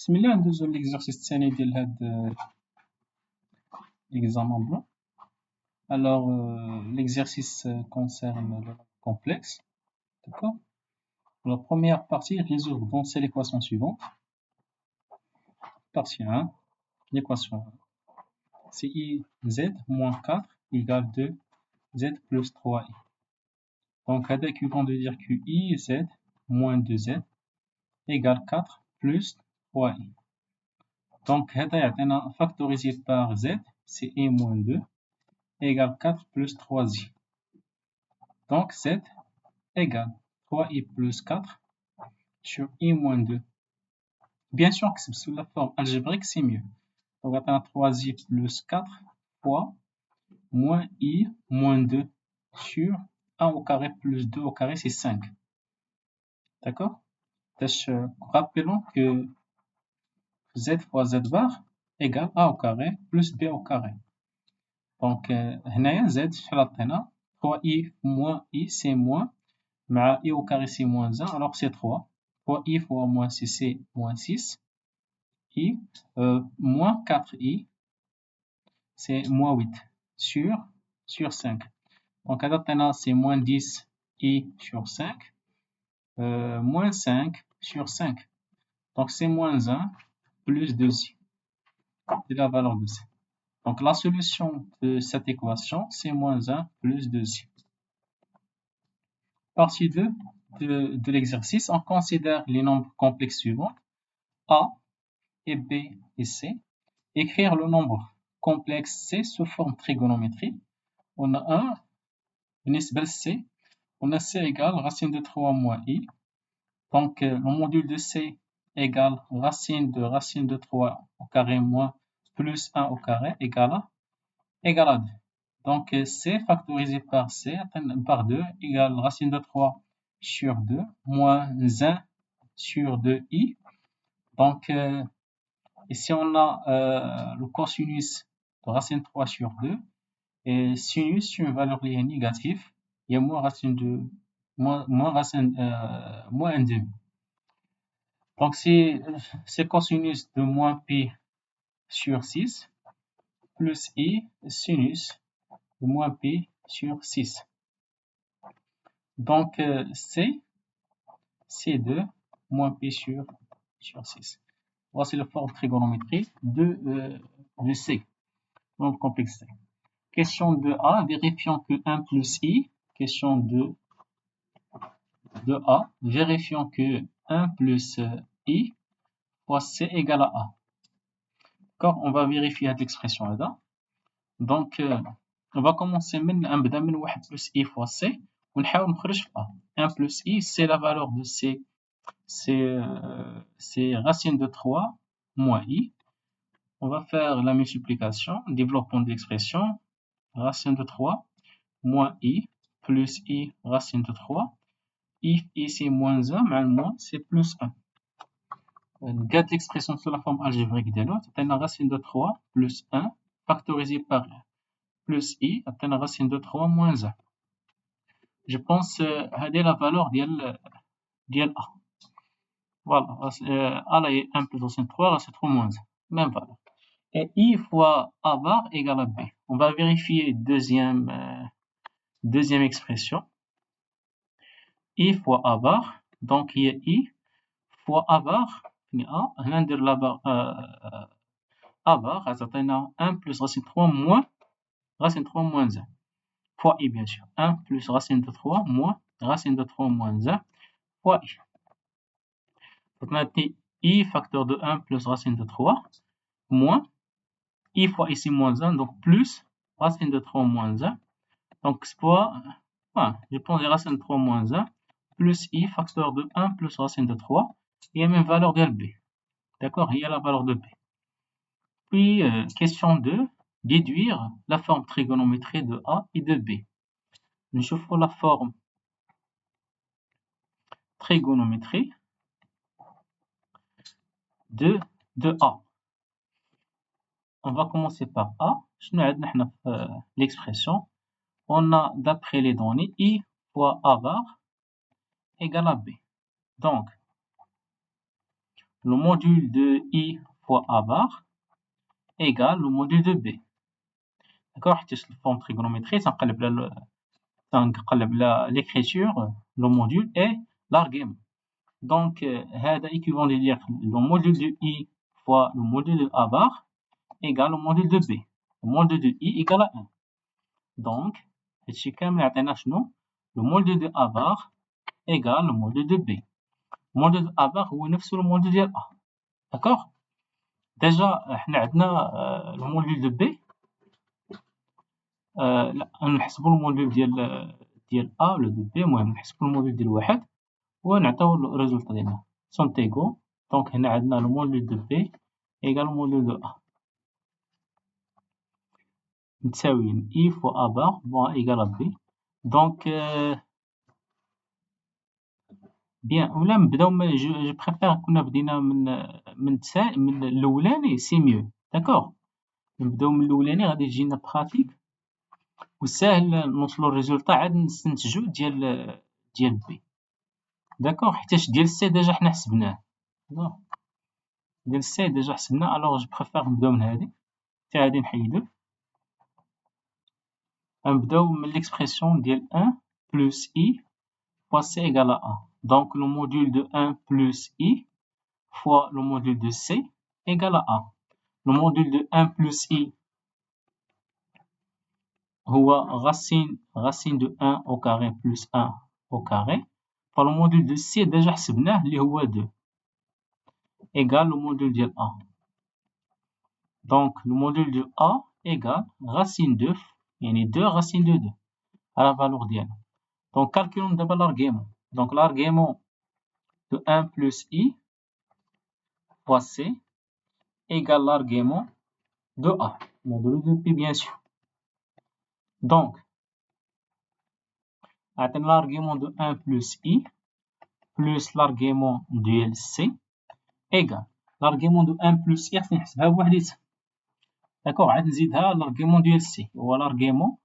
بسم الله ندوزو l'exercice الثاني ديال هاد l'examen blanc. Alors l'exercice concerne le nombre complexe, d'accord. La première partie, résoudre donc c'est l'équation suivante. Partie 1, l'équation 1. C'est iz moins 4 égale 2z plus 3i. Donc avec ils vont de dire que iz moins 2z égale 4 plus 3i. Donc on factorisé par z, c'est i moins 2 égale 4 plus 3i. Donc z égale 3i plus 4 sur i moins 2. Bien sûr que c'est sous la forme algébrique, c'est mieux. Donc on a 3i plus 4 fois moins i moins 2 sur 1 au carré plus 2 au carré, c'est 5. D'accord? Rappelons que z fois z bar égale a au carré plus b au carré. Donc z شحال عطينا 3i moins i c'est moins مع i au carré c'est moins 1 alors c'est 3 3i fois moins c'est moins 6 i moins 4i c'est moins 8 sur 5. Donc là c'est moins 10i sur 5 moins 5 sur 5. Donc c'est moins 1 plus 2i. C'est la valeur de c. Donc la solution de cette équation, c'est moins 1 plus 2i. Partie 2 de l'exercice, on considère les nombres complexes suivants, a et b et c. Écrire le nombre complexe c sous forme trigonométrique. On a c, on a c égale racine de 3 moins i. Donc le module de c égale racine de 3 au carré moins plus 1 au carré égale à 2. Donc c factorisé par c par 2 égale racine de 3 sur 2 moins 1 sur 2i. Donc ici on a le cosinus de racine 3 sur 2 et sinus sur une valeur liée négative, il y a moins racine de moins 1,5. Donc c'est cosinus de moins pi sur 6 plus i sinus de moins pi sur 6. Donc C2 moins pi sur 6. Voici la forme trigonométrique de C, nombre complexe C. Question 2a, vérifiant que 1 plus i. Question 2a, vérifiant que 1 plus i fois c égale à a. D'accord, on va vérifier l'expression là. Donc on va commencer من 1 plus i fois c ونحاول نخرج في a. 1 plus i c'est la valeur de c, c'est racine de 3 moins i. On va faire la multiplication, développement de l'expression, racine de 3 moins i plus i racine de 3. I c'est moins 1, mais moins c'est plus 1. Garde l'expression sous la forme algébrique de l'autre. On a racine de 3 plus 1 factorisé par plus i, on a racine de 3 moins 1. Je pense que c'est la valeur de a. Voilà, a là est 1 plus racine de 3, racine de 3 moins 1. Même valeur. Et i fois a bar égale à b. On va vérifier deuxième expression. I fois a bar, donc il y a i fois a bar, l'un de la barre a bar, ça donne 1 plus racine de 3 moins racine de 3 moins 1 fois i bien sûr. 1 plus racine de 3 moins racine de 3 moins 1 fois i. Donc on a i facteur de 1 plus racine de 3 moins i fois ici moins 1, donc plus racine de 3 moins 1. Donc fois, je prends les racines de 3 moins 1 plus i facteur de 1 plus racine de 3. Il y a même valeur de b. D'accord, il y a la valeur de b. Puis question 2, déduire la forme trigonométrique de a et de b. Je fais la forme trigonométrique de a. On va commencer par a. Je vais l'expression. On a d'après les données i fois a bar égale à b. Donc le module de I fois A bar égale le module de B. D'accord, حيت الفورم trigonométrique تنقلب على l'écriture, le module et l'argument. Donc, هذا équivalent de dire le module de I fois le module de A bar égale le module de B. Le module de I égale à 1. Donc, هادشي كامل عطينا شنو؟ le module de A bar égale le module de B. Le module de A bar هو نفسه le module ديال A. D'accord? Déjà, حنا عندنا le module de B. لا نحسبوا الموديل ديال A ولا دو B. المهم نحسبوا الموديل ديال واحد ونعطيو الريزولتا ديالنا sont égaux. دونك هنا عندنا le module de B égale le module de A متساويين I fois A bar égale à B. دونك بيان ولا نبداو جو بريفير كنا بدينا من الاولاني سي ميو. داكوغ نبداو من الاولاني غادي تجينا براتيك وساهل نوصلوا الريزولتا عاد نستنتجو ديال بي. داكوغ حيتاش ديال سي ديجا حنا حسبناه. ديال سي ديجا حسبناه. الوغ جو بريفير نبداو من هادي حتى هادي نحيدو. غنبداو من ليكسبرسيون ديال 1 plus I fois C égale à A. Donc le module de 1 plus I fois le module de C égale à A. Le module de 1 plus I هو racine de 1 au carré plus 1 au carré. Le module de C déjà حسبناه اللي هو 2 égale le module de A. Donc le module de A égale racine 2 يعني 2 racine de 2 à la valeur ديالنا. Donc calculons d'abord l'argument. Donc l'argument de 1 plus I fois C égale l'argument de A, modulo de P bien sûr. Donc, atteignons l'argument de 1 plus I plus l'argument de C égale l'argument de 1 plus I نحسبها بوحديتها. D'accord, عاد نزيدها l'argument de C هو l'argument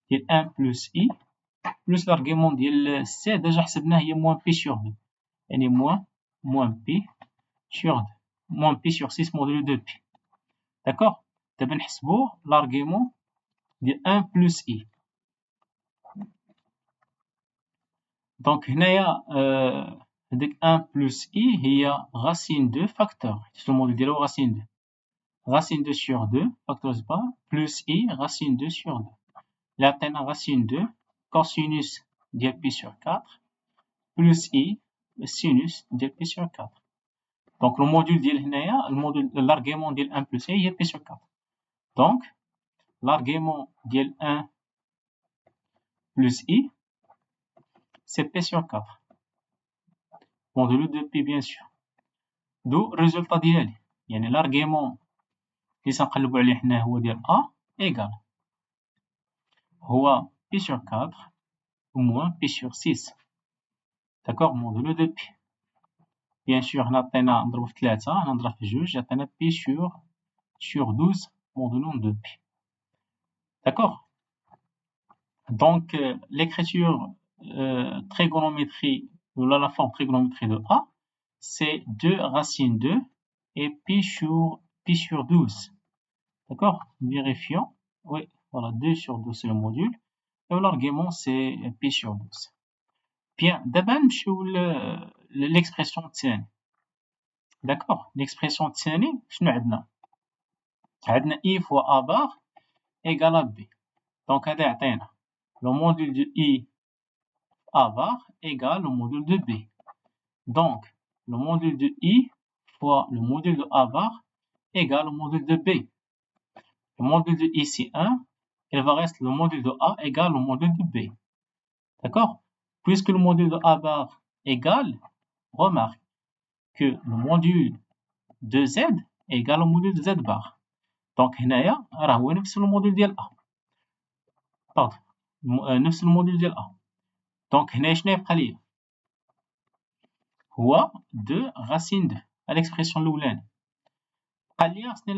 ديال 1 plus I plus l'argument ديال C déjà حسبناه هي moins P sur 2 يعني moins P sur 2 moins P sur 6 modulo de P. D'accord, دابا نحسبو l'argument ديال 1 plus I. Donc هنايا هذيك 1 plus I هي racine 2 facteur حيت الموديل ديالو racine 2 racine 2 sur 2 factorise pas plus I racine 2 sur 2 اللي عطينا racine 2 cosinus ديال P sur 4 plus I sinus ديال P sur 4. Donc le module ديال هنايا l'argument ديال 1 plus I هي P sur 4. Donc l'argument ديال 1 plus I c'est P sur 4 modulo de P bien sûr. D'où le résultat ديالي يعني l'argument اللي تنقلبو عليه حنا هو ديال A égal هو P sur 4 moins P sur 6. D'accord, modulo de P. Bien sûr هنا عطينا نضربو في 3 هنا نضرب في 2 عطينا P sur 12 modulo de P. D'accord. Donc l'écriture trigonométrie ou la forme trigonométrie de A c'est 2 racine 2 et P sur 12. D'accord, vérifions. Oui, voilà, 2 sur 12 c'est le module. Et l'argument c'est P sur 12. Bien, d'abord نمشيو l'expression الثاني. D'accord, l'expression الثاني شنو عندنا؟ عندنا I fois A bar égale à B. Donc هذا يعطينا le module de I A bar égale le module de B. Donc le module de I fois le module de A bar égale le module de B. Le module de I c'est 1, il va rester le module de A égale le module de B. D'accord? Puisque le module de A bar égale, remarque que le module de Z égale au module de Z bar. Donc هنايا راه هو نفس الموديل ديال A. Pardon, نفس الموديل ديال A. Donc هنايا شنو يبقى ليا؟ هو 2 racine 2 à l'expression الأولاني. بقى ليا خصني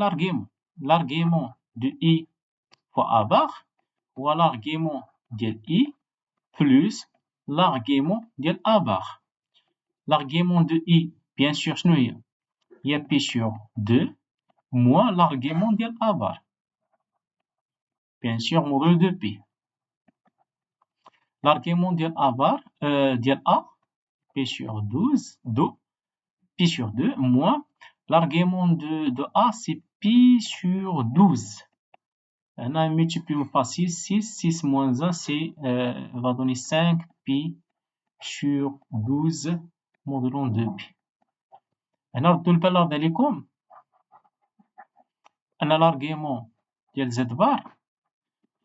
l'argument de I fois A bar هو l'argument ديال I plus l'argument ديال A bar. L'argument de I, bien sûr, شنو هي؟ il y a P sur 2 moins l'argument de A bar. Bien sûr, module de P. L'argument de A bar, de A, P sur 12, Pi sur 2, moins l'argument de A, c'est pi sur 12. On a multiplié par 6, 6 moins 1, c'est, va donner 5 pi sur 12 modulo 2pi. On a tout le balade d'Alicom. On a l'argument de Z bar,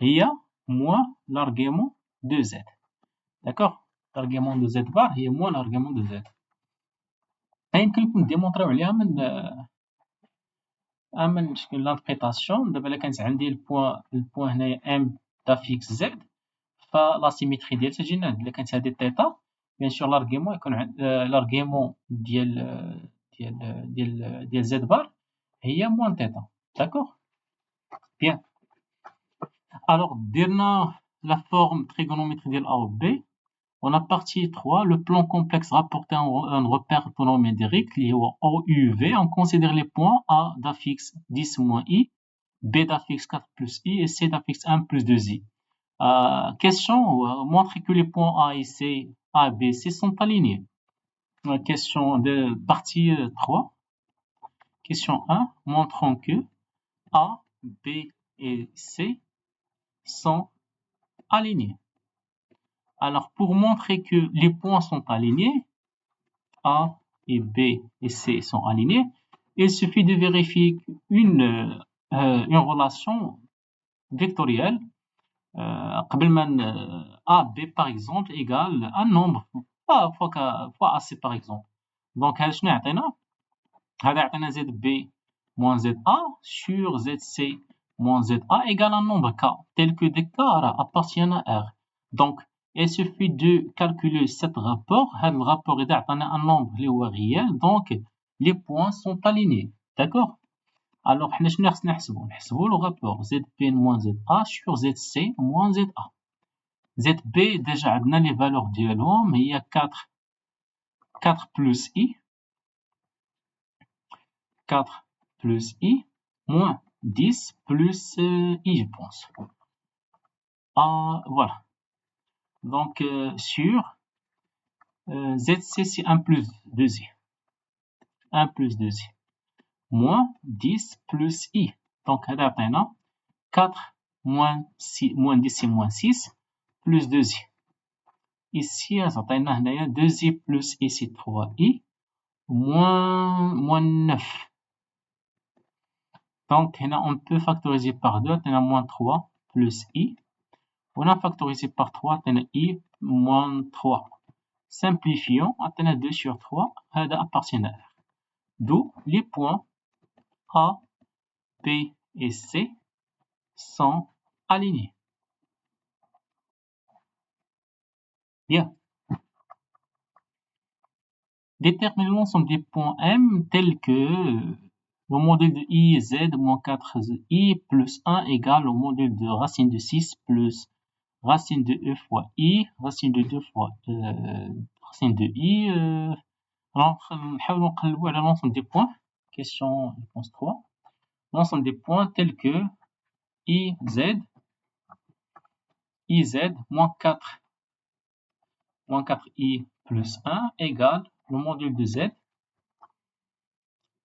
il y a moins l'argument de Z. D'accord? L'argument de Z bar, il y a moins l'argument de Z. يمكنكم ديمونطريو عليها من l'interprétation. دابا الا كانت عندي البوان هنايا ام دافيكس زد فلا سيميتري ديال تجي لنا الا كانت هذه تيتا بيان سور لارغيمون يكون لارغيمون ديال زد بار هي موان تيتا. داكوغ بيان. الوغ درنا لا فورم تريغونوميتري ديال ا و بي. On a partie 3, le plan complexe rapporté un repère polymédrique lié au OUV. On considère les points A d'affixe 10 moins I, B d'affixe 4 plus I et C d'affixe 1 plus 2I. Question, montre que les points A et C, A, B, C sont alignés. Question de partie 3. Question 1, montrons que A, B et C sont alignés. Alors, pour montrer que les points sont alignés, A et B et C sont alignés, il suffit de vérifier une relation vectorielle. A, B par exemple égale un nombre fois AC par exemple. Donc, شنو يعطينا؟ هذا يعطينا ZB moins ZA sur ZC moins ZA égale un nombre K, tel que des K appartiennent à R. Donc, il suffit de calculer ce rapport. Le rapport est un nombre réel, donc les points sont alignés. D'accord? Alors, nous allons le rapport ZB moins ZA sur ZC moins ZA. ZB, déjà, on a les valeurs de l'homme, il y a 4 plus I. 4 plus I, moins 10 plus I, je pense. Voilà. Donc, sur ZC, c'est 1 plus 2I. 1 plus 2I. Moins 10 plus I. Donc, on a 4 moins 10, c'est moins 6, plus 2I. Ici, on a 2I plus I, c'est 3I, moins 9. Donc, on peut factoriser par 2, on a moins 3 plus I. On a factorisé par 3, on a I moins 3. Simplifions, on a 2 sur 3, ça appartient à R. D'où les points A, B et C sont alignés. Bien. Déterminons l'ensemble des points M tels que le module de I, Z, moins 4I plus 1 égale au module de racine de 6 plus racine de E fois I, racine de 2 fois racine de I. Alors, on va l'ensemble des points. Question réponse 3. L'ensemble des points tels que IZ moins 4I plus 1 égale le module de Z,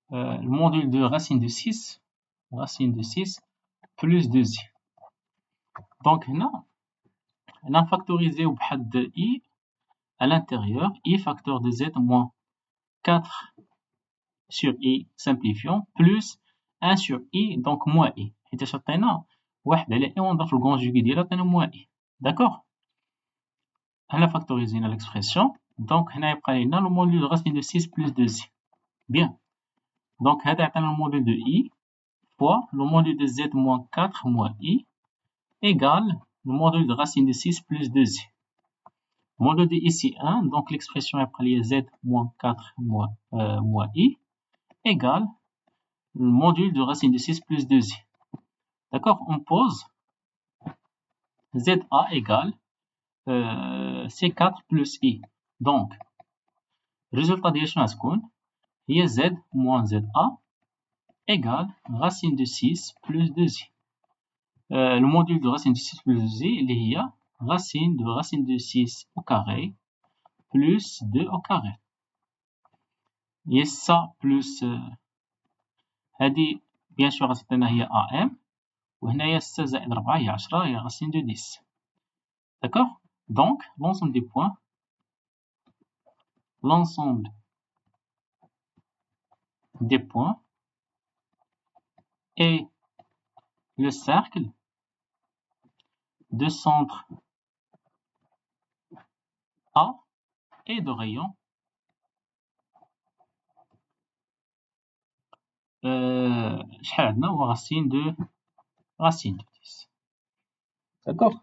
le module de racine de 6 plus 2I. Donc, on a factorisé au bas de I à l'intérieur, I facteur de Z moins 4 sur I, simplifiant, plus 1 sur I, donc moins I. Et de chaque واحد على I, on ضاف le conjugué ديالها عطينا moins I. D'accord? On a factorisé l'expression. Donc, on a le module de racine de 6 plus 2I. Bien. Donc, on a le module de I fois le module de Z moins 4 moins I égale le module de racine de 6 plus 2I. Le module de I, c'est 1. Donc, l'expression est Z moins 4 moins I égale le module de racine de 6 plus 2I. D'accord? On pose ZA égale C4 plus I. Donc, résultat de l'échantillon, هي z moins za égale racine de 6 plus 2i. Le module de racine de 6 plus 2i, اللي هي racine de 6 au carré plus 2 au carré. هي 6 plus هذه bien sûr غتعطينا هي am وهنايا 6 زائد 4 هي 10 هي racine de 10. D'accord? Donc l'ensemble des points et le cercle de centre A et de rayon شحال عندنا هو racine de 10. D'accord?